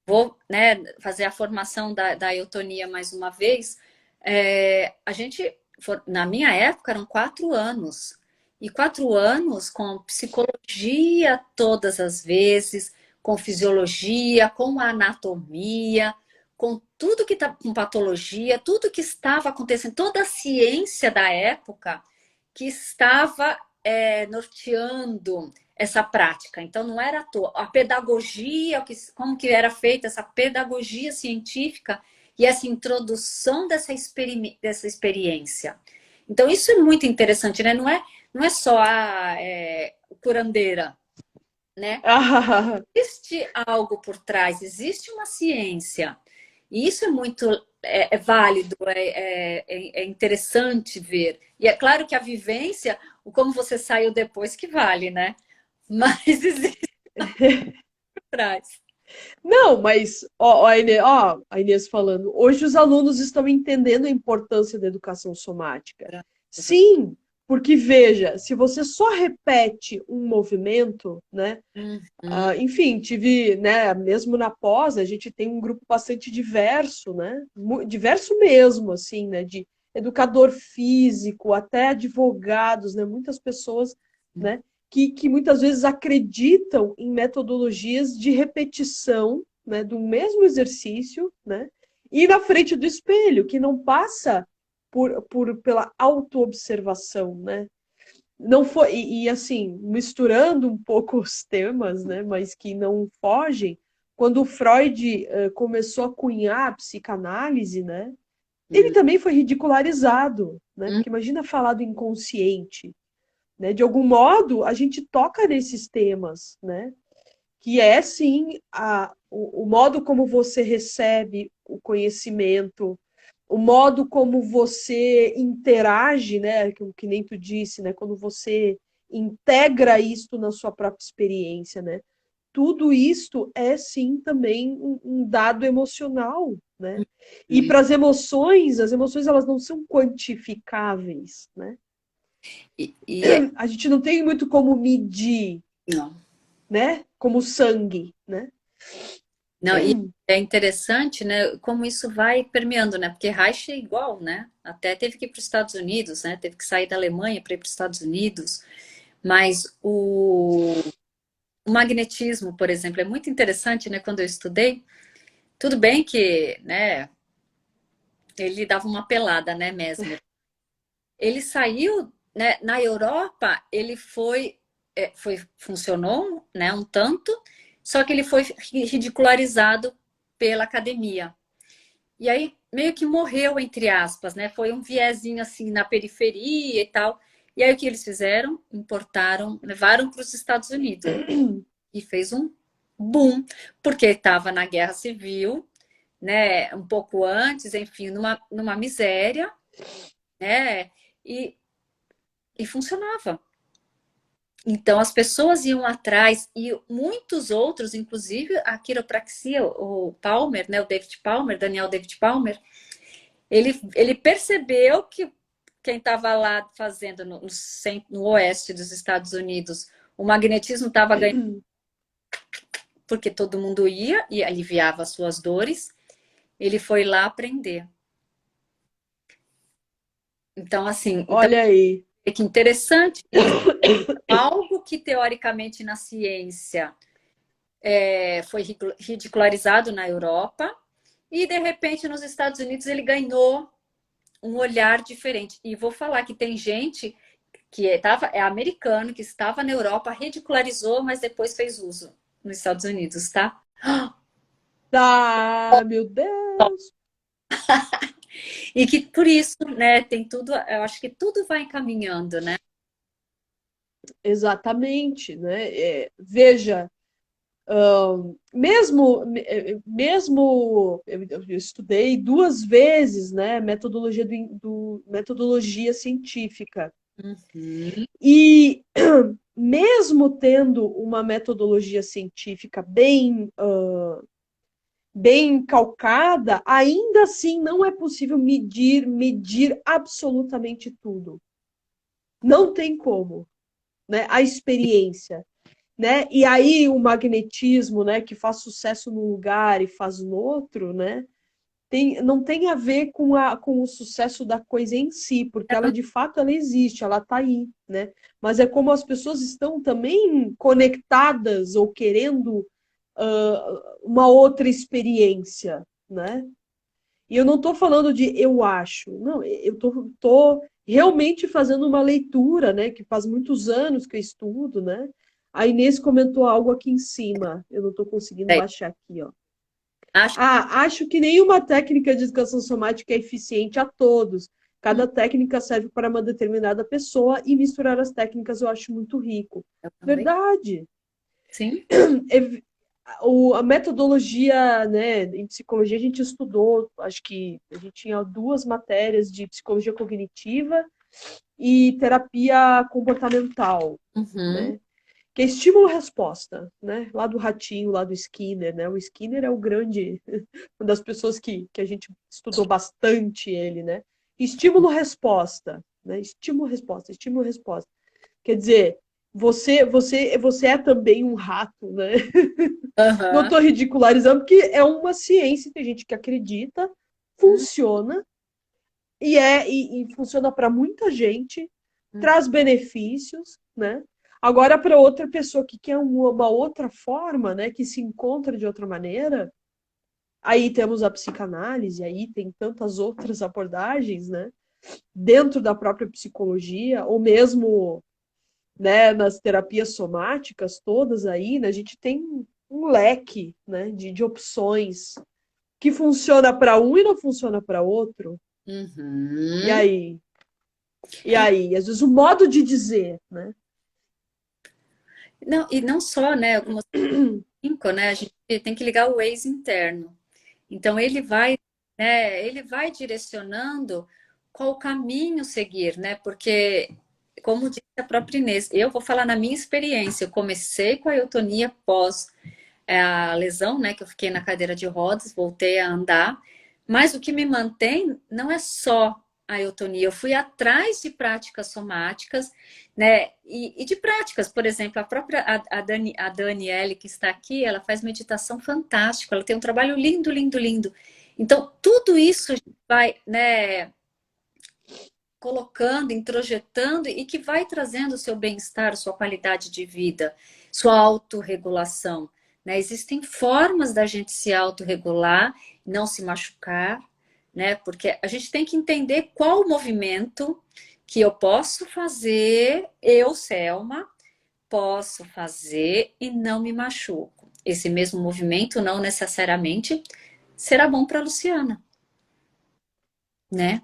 vou, né, fazer a formação da eutonia mais uma vez. A gente, na minha época, eram 4 anos. E 4 anos com psicologia todas as vezes, com fisiologia, com anatomia, com tudo que está com patologia, tudo que estava acontecendo, toda a ciência da época que estava norteando essa prática. Então, não era à toa. A pedagogia, como que era feita essa pedagogia científica e essa introdução dessa experiência. Então, isso é muito interessante, né? Não é só a curandeira, né? Existe algo por trás, existe uma ciência. E isso é muito válido, é interessante ver. E é claro que a vivência, o como você saiu depois, que vale, né? Mas existe por trás. não, mas ó, a Inês falando, hoje os alunos estão entendendo a importância da educação somática. Sim, porque veja, se você só repete um movimento, né? Uhum. Enfim, tive, né, mesmo na pós, a gente tem um grupo bastante diverso, né? Diverso mesmo, assim, né? De educador físico, até advogados, né? Muitas pessoas, né? Que muitas vezes acreditam em metodologias de repetição, né? Do mesmo exercício, né? E na frente do espelho, que não passa pela autoobservação, né? Não foi assim, misturando um pouco os temas, né, mas que não fogem, quando o Freud começou a cunhar a psicanálise, né, ele também foi ridicularizado, né, porque imagina falar do inconsciente, né, de algum modo a gente toca nesses temas, né, que é sim o modo como você recebe o conhecimento, o modo como você interage, né, que nem tu disse, né, quando você integra isto na sua própria experiência, né, tudo isto é sim também um dado emocional, né, e para as emoções elas não são quantificáveis, né, E a gente não tem muito como medir, não. né, como sangue, né. Não, e é interessante, né, como isso vai permeando, né? Porque Reich é igual, né? Até teve que ir para os Estados Unidos, né? Teve que sair da Alemanha para ir para os Estados Unidos. Mas o magnetismo, por exemplo, é muito interessante, né? Quando eu estudei, tudo bem que, né? Ele dava uma pelada, né, Mesmer? Ele saiu, né? Na Europa, ele funcionou, né? Um tanto, só que ele foi ridicularizado pela academia. E aí meio que morreu, entre aspas, né? Foi um viezinho assim na periferia e tal. E aí o que eles fizeram? Importaram, levaram para os Estados Unidos. E fez um boom, porque estava na Guerra Civil, né? Um pouco antes, enfim, numa miséria, né? E, e funcionava. Então as pessoas iam atrás e muitos outros, inclusive a quiropraxia, o Palmer, né? O David Palmer, Daniel David Palmer, ele percebeu que quem estava lá fazendo no oeste dos Estados Unidos, o magnetismo estava ganhando, porque todo mundo ia e aliviava as suas dores. Ele foi lá aprender. Então, assim, então, Olha aí. é que interessante isso. Algo que teoricamente na ciência foi ridicularizado na Europa, e de repente nos Estados Unidos ele ganhou um olhar diferente. E vou falar que tem gente que é americano, que estava na Europa, ridicularizou, mas depois fez uso nos Estados Unidos, tá? Ah, meu Deus! E que por isso, né, tem tudo, eu acho que tudo vai encaminhando, né? Exatamente, né? Veja, mesmo eu estudei duas vezes, né, metodologia científica. Uhum. E mesmo tendo uma metodologia científica bem calcada, ainda assim não é possível medir absolutamente tudo. Não tem como, né? A experiência, né? E aí o magnetismo, né, que faz sucesso num lugar e faz no outro, né? Não tem a ver com o sucesso da coisa em si, porque ela de fato ela existe, ela está aí, né? Mas é como as pessoas estão também conectadas ou querendo uma outra experiência, né? E eu não estou falando de eu acho, não, eu tô realmente fazendo uma leitura, né? Que faz muitos anos que eu estudo, né? A Inês comentou algo aqui em cima, eu não estou conseguindo É, baixar aqui, ó. acho Ah, acho que nenhuma técnica de educação somática é eficiente a todos. que Cada técnica serve para uma determinada pessoa e misturar as técnicas eu acho muito rico. eu também. Verdade. Sim. A metodologia, né, em psicologia a gente estudou, acho que a gente tinha duas matérias de psicologia cognitiva e terapia comportamental, Uhum. né? Que é estímulo-resposta, né? Lá do ratinho, lá do Skinner, né? O Skinner é o grande, uma das pessoas que a gente estudou bastante ele, né? Estímulo-resposta, né? Estímulo-resposta, estímulo-resposta. Quer dizer, você é também um rato, né? Não Aham. estou ridicularizando, porque é uma ciência, tem gente que acredita, Uhum. funciona, e funciona para muita gente, traz benefícios, né? Agora, para outra pessoa que quer uma outra forma, né, que se encontra de outra maneira, aí temos a psicanálise, aí tem tantas outras abordagens, né, dentro da própria psicologia, ou mesmo, né, nas terapias somáticas todas aí, né, a gente tem um leque, né, de opções que funciona para um e não funciona para outro. E Uhum. aí? E aí? Às vezes o modo de dizer, né? Não, e não só, né? Algumas cinco, né? A gente tem que ligar o Waze interno. Então ele vai direcionando qual caminho seguir, né? Porque, como disse a própria Inês, eu vou falar na minha experiência. Eu comecei com a eutonia pós a lesão, né? Que eu fiquei na cadeira de rodas, voltei a andar. Mas o que me mantém não é só a eutonia. Eu fui atrás de práticas somáticas, né? E de práticas, por exemplo, a própria a Daniele, que está aqui, ela faz meditação fantástica, ela tem um trabalho lindo, lindo, lindo. Então, tudo isso a gente vai, né, colocando, introjetando e que vai trazendo o seu bem-estar, sua qualidade de vida, sua autorregulação. Né? Existem formas da gente se autorregular, não se machucar, né? Porque a gente tem que entender qual o movimento que eu posso fazer, eu, Selma, posso fazer e não me machuco. Esse mesmo movimento não necessariamente será bom para a Luciana, né?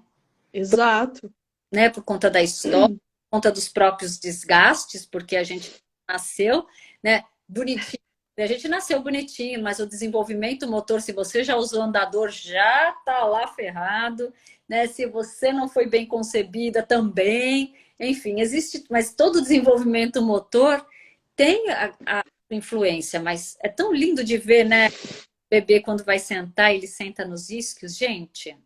Exato. Né? Por conta da história, por conta dos próprios desgastes, porque a gente nasceu, né? Bonitinho. A gente nasceu bonitinho, mas o desenvolvimento motor, se você já usou andador, já tá lá ferrado, né? Se você não foi bem concebida, também. Enfim, existe, mas todo desenvolvimento motor tem a influência, mas é tão lindo de ver, né? O bebê quando vai sentar, ele senta nos isquios, gente.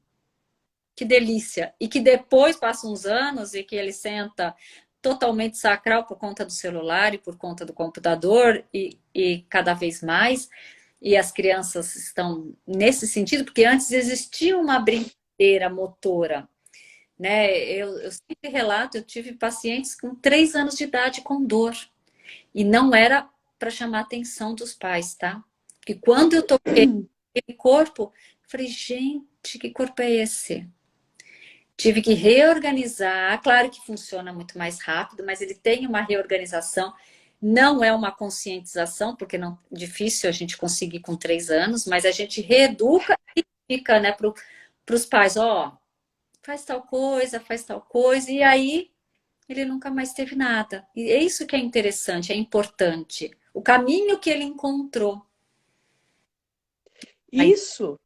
Que delícia! E que depois passa uns anos e que ele senta totalmente sacral por conta do celular e por conta do computador e cada vez mais. E as crianças estão nesse sentido, porque antes existia uma brincadeira motora, né? Eu sempre relato, eu tive pacientes com 3 anos de idade com dor. E não era para chamar a atenção dos pais, tá? Porque quando eu toquei aquele corpo, eu falei, gente, que corpo é esse? Tive que reorganizar. Claro que funciona muito mais rápido, mas ele tem uma reorganização. Não é uma conscientização, porque não difícil a gente conseguir com 3 anos, mas a gente reeduca e fica, né, para os pais, ó, faz tal coisa, e aí ele nunca mais teve nada. E é isso que é interessante, é importante. O caminho que ele encontrou. Aí, Isso,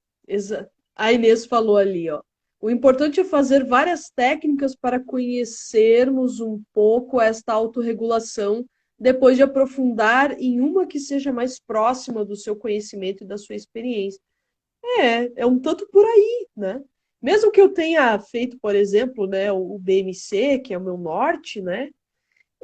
a Inês falou ali, ó. O importante é fazer várias técnicas para conhecermos um pouco esta autorregulação, depois de aprofundar em uma que seja mais próxima do seu conhecimento e da sua experiência. É um tanto por aí, né? Mesmo que eu tenha feito, por exemplo, né, o BMC, que é o meu norte, né?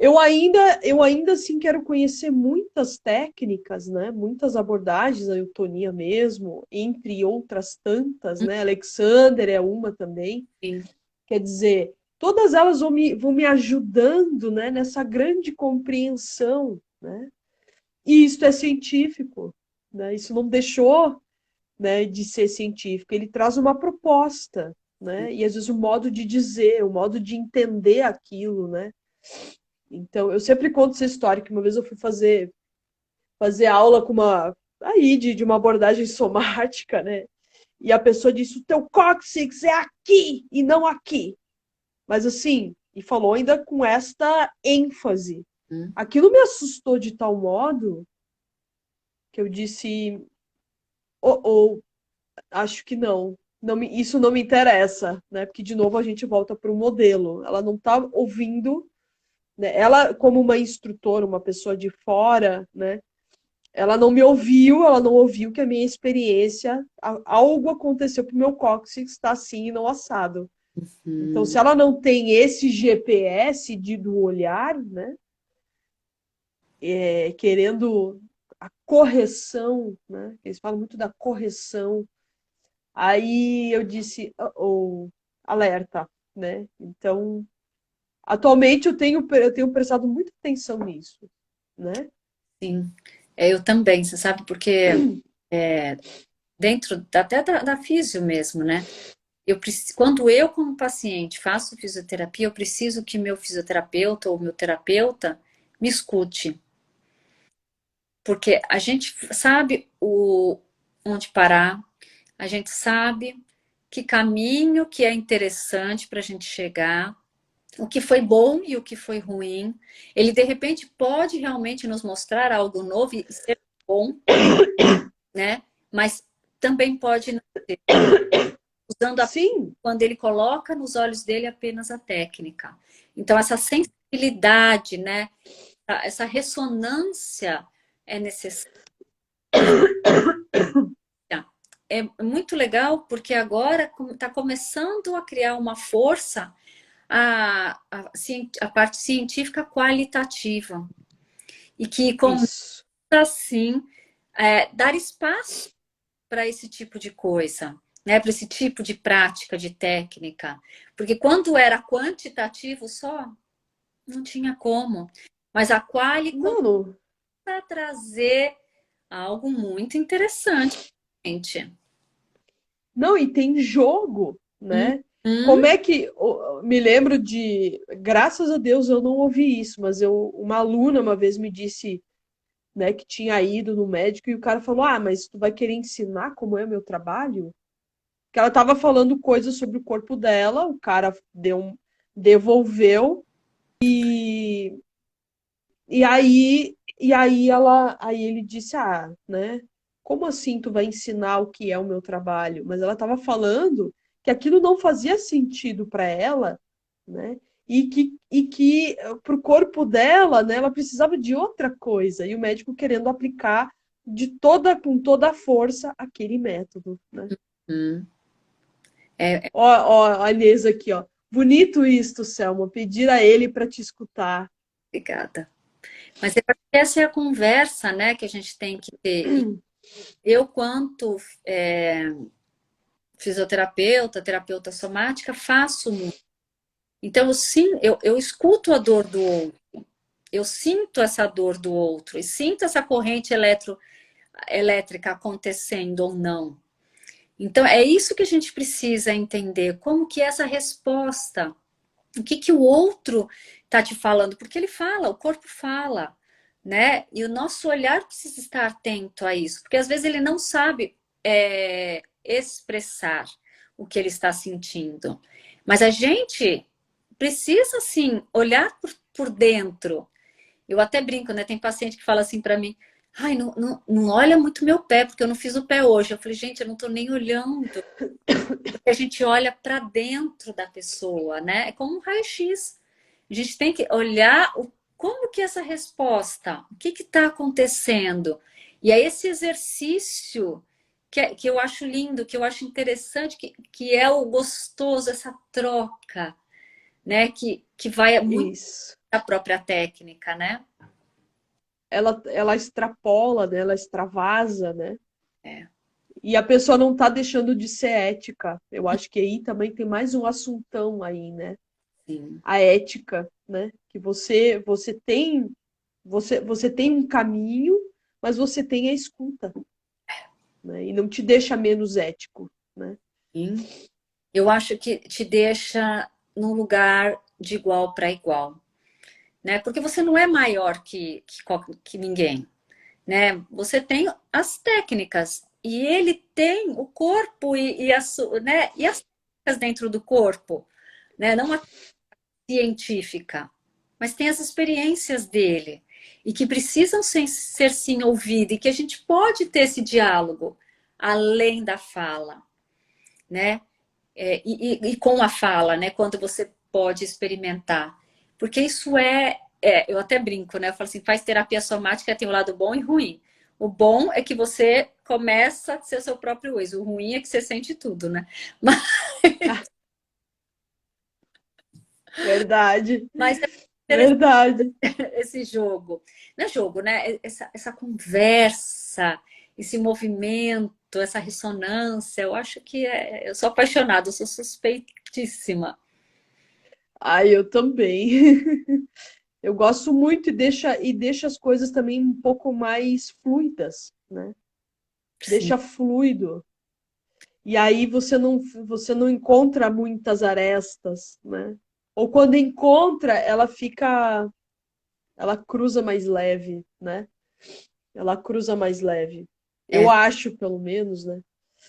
Eu ainda assim quero conhecer muitas técnicas, né? Muitas abordagens, a eutonia mesmo, entre outras tantas, né? Alexander é uma também. enfim, Quer dizer, todas elas vão me ajudando, né, nessa grande compreensão, né? E isso é científico, né? Isso não deixou, né, de ser científico. Ele traz uma proposta, né? E às vezes o modo de dizer, o modo de entender aquilo, né? Então, eu sempre conto essa história, que uma vez eu fui fazer aula com uma, aí, de uma abordagem somática, né? E a pessoa disse, o teu cóccix é aqui e não aqui. Mas assim, e falou ainda com esta ênfase. hum, Aquilo me assustou de tal modo que eu disse, ou acho que não. Isso não me interessa, né? Porque de novo a gente volta para o modelo. Ela não está ouvindo, né? Ela, como uma instrutora, uma pessoa de fora, né? Ela não me ouviu, ela não ouviu que a minha experiência, algo aconteceu pro meu cóccix estar assim e não assado. Então, hum, se ela não tem esse GPS do olhar, né? Querendo a correção, né? Eles falam muito da correção. Aí eu disse, oh, alerta, né? Então, atualmente eu tenho prestado muita atenção nisso, né? sim. É, eu também, você sabe, porque dentro até da físio mesmo, né? Quando eu, como paciente, faço fisioterapia, eu preciso que meu fisioterapeuta ou meu terapeuta me escute. Porque a gente sabe onde parar, a gente sabe que caminho que é interessante para a gente chegar, o que foi bom e o que foi ruim. Ele, de repente, pode realmente nos mostrar algo novo e ser bom, né? Mas também pode não ser, usando Sim, quando ele coloca nos olhos dele apenas a técnica. Então, essa sensibilidade, né? Essa ressonância é necessária. É muito legal porque agora está começando a criar uma força a parte científica qualitativa e que começa isso. assim dar espaço para esse tipo de coisa, né? Para esse tipo de prática, de técnica, porque quando era quantitativo só, não tinha como, mas a quali começa Não, não. a trazer algo muito interessante, gente. Não, e tem jogo, né? Uhum. Como é que. Me lembro de. Graças a Deus eu não ouvi isso, mas uma aluna uma vez me disse, né, que tinha ido no médico e o cara falou: Ah, mas tu vai querer ensinar como é o meu trabalho? Que ela tava falando coisas sobre o corpo dela, o cara devolveu e aí ele disse: Ah, né? Como assim tu vai ensinar o que é o meu trabalho? Mas ela estava falando que aquilo não fazia sentido para ela, né? E que para o corpo dela, né, ela precisava de outra coisa. E o médico querendo aplicar com toda a força aquele método, né? Uhum. É, Ó, a Inês aqui, ó. Bonito isto, Selma. Pedir a ele para te escutar. obrigada. Mas essa é a conversa, né, que a gente tem que ter. E eu, quanto fisioterapeuta, terapeuta somática, faço muito. Então, sim, eu escuto a dor do outro, eu sinto essa dor do outro, e sinto essa corrente elétrica acontecendo ou não. Então, é isso que a gente precisa entender, como que é essa resposta, o que o outro está te falando, porque ele fala, o corpo fala. né? E o nosso olhar precisa estar atento a isso, porque às vezes ele não sabe expressar o que ele está sentindo. Mas a gente precisa, assim, olhar por dentro. Eu até brinco, né? Tem paciente que fala assim para mim, ai, não olha muito meu pé, porque eu não fiz o pé hoje. Eu falei, gente, eu não estou nem olhando. Porque a gente olha para dentro da pessoa, né? É como um raio-x. A gente tem que olhar como que é essa resposta, o que está acontecendo. E aí esse exercício que eu acho lindo, que eu acho interessante, que é o gostoso, essa troca, né? Que vai muito Isso. da própria técnica, né? Ela extrapola, né? Ela extravasa, né? É, E a pessoa não tá deixando de ser ética. Eu acho que aí também tem mais um assuntão aí, né? sim. A ética, né? Que você tem um caminho, mas você tem a escuta, né? E não te deixa menos ético, né? Sim. Eu acho que te deixa num lugar de igual para igual, né? Porque você não é maior que ninguém, né? Você tem as técnicas e ele tem o corpo né? E as técnicas dentro do corpo, né? Não a científica, mas tem as experiências dele e que precisam ser sim ouvidas e que a gente pode ter esse diálogo além da fala, né? E com a fala, né? Quando você pode experimentar. Porque isso eu até brinco, né? Eu falo assim, faz terapia somática, tem o lado bom e ruim. O bom é que você começa a ser seu próprio ex. O ruim é que você sente tudo, né? Mas, Verdade, mas é interessante verdade. esse jogo. Não é jogo, né? Essa conversa, esse movimento, essa ressonância. Eu acho que eu sou apaixonada, eu sou suspeitíssima. Ai, eu também. Eu gosto muito e deixa as coisas também um pouco mais fluidas, né? Sim. Deixa fluido. E aí você não encontra muitas arestas, né? Ou quando encontra, ela cruza mais leve, né? Ela cruza mais leve. Eu É, acho, pelo menos, né?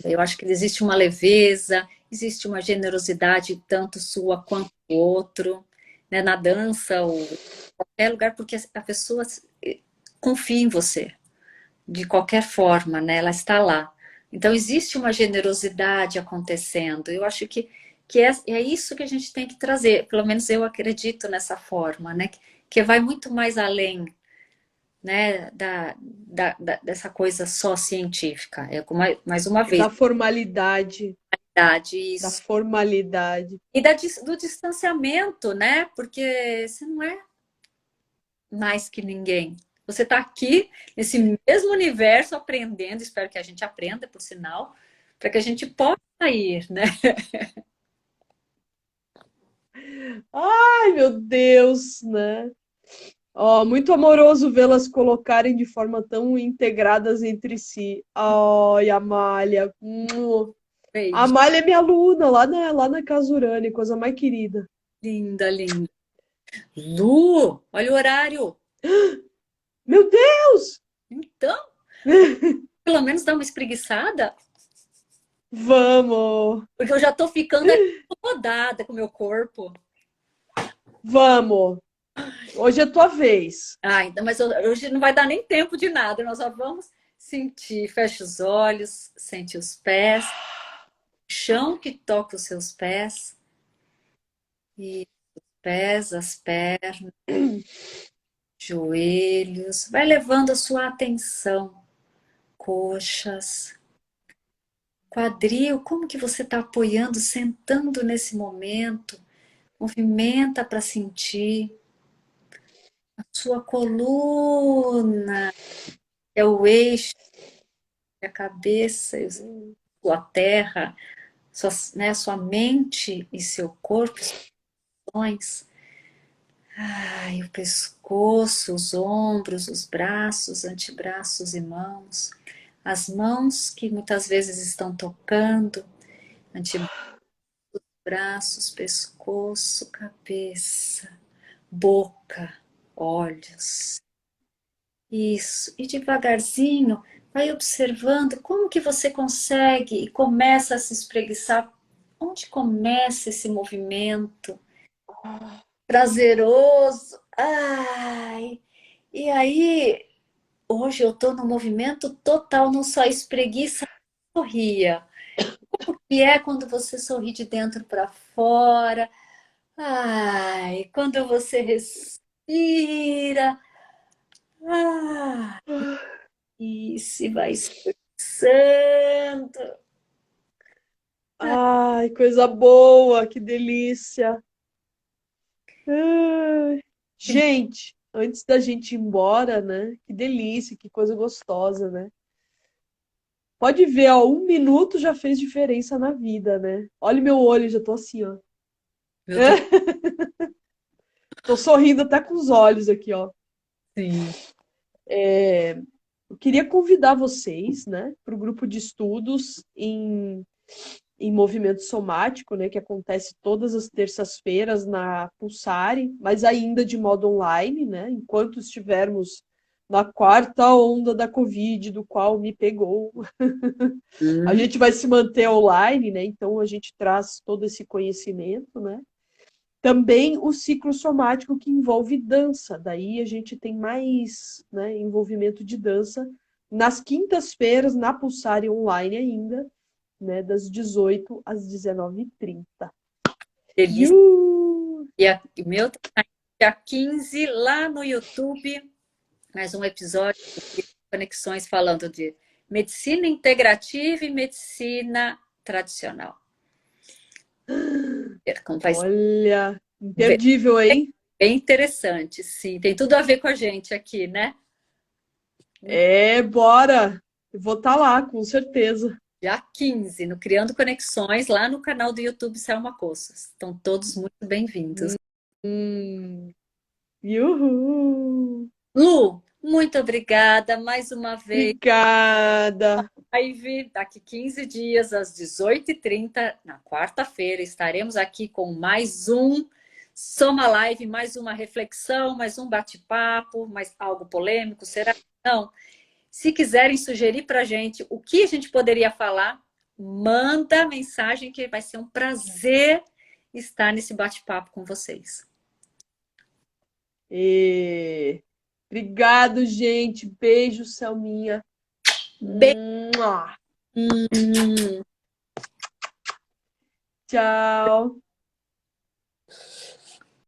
eu acho que existe uma leveza, existe uma generosidade, tanto sua quanto do outro, né? Na dança ou em qualquer lugar, porque a pessoa confia em você, de qualquer forma, né? Ela está lá. Então, existe uma generosidade acontecendo. Eu acho que é isso que a gente tem que trazer. Pelo menos eu acredito nessa forma, né? Que vai muito mais além, né? Dessa coisa só científica. É como, mais uma vez, Da formalidade, da isso. formalidade. E do distanciamento, né? Porque você não é mais que ninguém. Você está aqui nesse mesmo universo aprendendo, espero que a gente aprenda, por sinal, para que a gente possa ir, né? Ai, meu Deus, né? Ó, muito amoroso vê-las colocarem de forma tão integradas entre si. Ai, Amália. A Beijo. Amália é minha aluna lá na Casurane, coisa mais querida. Linda, linda. Lu, olha o horário. Meu Deus! Então, pelo menos dá uma espreguiçada, Vamos, porque eu já estou ficando acomodada com o meu corpo. vamos. Hoje é tua vez. Ah, então, mas hoje não vai dar nem tempo de nada, nós só vamos sentir. Fecha os olhos, sente os pés, o chão que toca os seus pés, e pés, as pernas, joelhos. Vai levando a sua atenção, coxas, quadril, como que você está apoiando, sentando nesse momento. Movimenta para sentir a sua coluna, é o eixo da cabeça, sua terra, sua mente e seu corpo, ações. Ai, o pescoço, os ombros, os braços, antebraços e mãos. As mãos que muitas vezes estão tocando, antebraços, pescoço, cabeça, boca, olhos. Isso. E devagarzinho, vai observando como que você consegue e começa a se espreguiçar. Onde começa esse movimento prazeroso? Ai! E aí, hoje eu tô no movimento total, não só espreguiça, sorria. E é quando você sorri de dentro para fora. Ai, quando você respira. Ah, e se vai espreguiçando. Ai, coisa boa, que delícia. Ai. Gente, antes da gente ir embora, né? Que delícia, que coisa gostosa, né? Pode ver, ó, 1 minuto já fez diferença na vida, né? Olha o meu olho, já tô assim, ó. Meu Deus, Tô sorrindo até com os olhos aqui, ó. sim. Eu queria convidar vocês, né, para o grupo de estudos em movimento somático, né, que acontece todas as terças-feiras na Pulsare, mas ainda de modo online, né, enquanto estivermos na quarta onda da Covid, do qual me pegou. A Hum, gente vai se manter online, né, então a gente traz todo esse conhecimento, né. Também o ciclo somático que envolve dança, daí a gente tem mais, né, envolvimento de dança nas quintas-feiras, na Pulsare online ainda, né, das 18 às 19h30. delícia. Iu! E o meu tá dia 15 lá no YouTube, mais um episódio de Conexões falando de medicina integrativa e medicina tradicional. Vai ser Olha, imperdível, hein? bem interessante, sim. Tem tudo a ver com a gente aqui, né? É, bora! Eu vou estar lá, com certeza. Dia 15 no Criando Conexões, lá no canal do YouTube Selma Coças. Estão todos muito bem-vindos. Hum, Uhul! Lu, muito obrigada mais uma vez. Obrigada! Live daqui 15 dias, às 18h30, na quarta-feira, estaremos aqui com mais um Soma Live, mais uma reflexão, mais um bate-papo, mais algo polêmico, será? Não. Se quiserem sugerir para a gente o que a gente poderia falar, manda mensagem que vai ser um prazer estar nesse bate-papo com vocês. E... Obrigado, gente. Beijo, Selminha. Beijo. Mua. Tchau.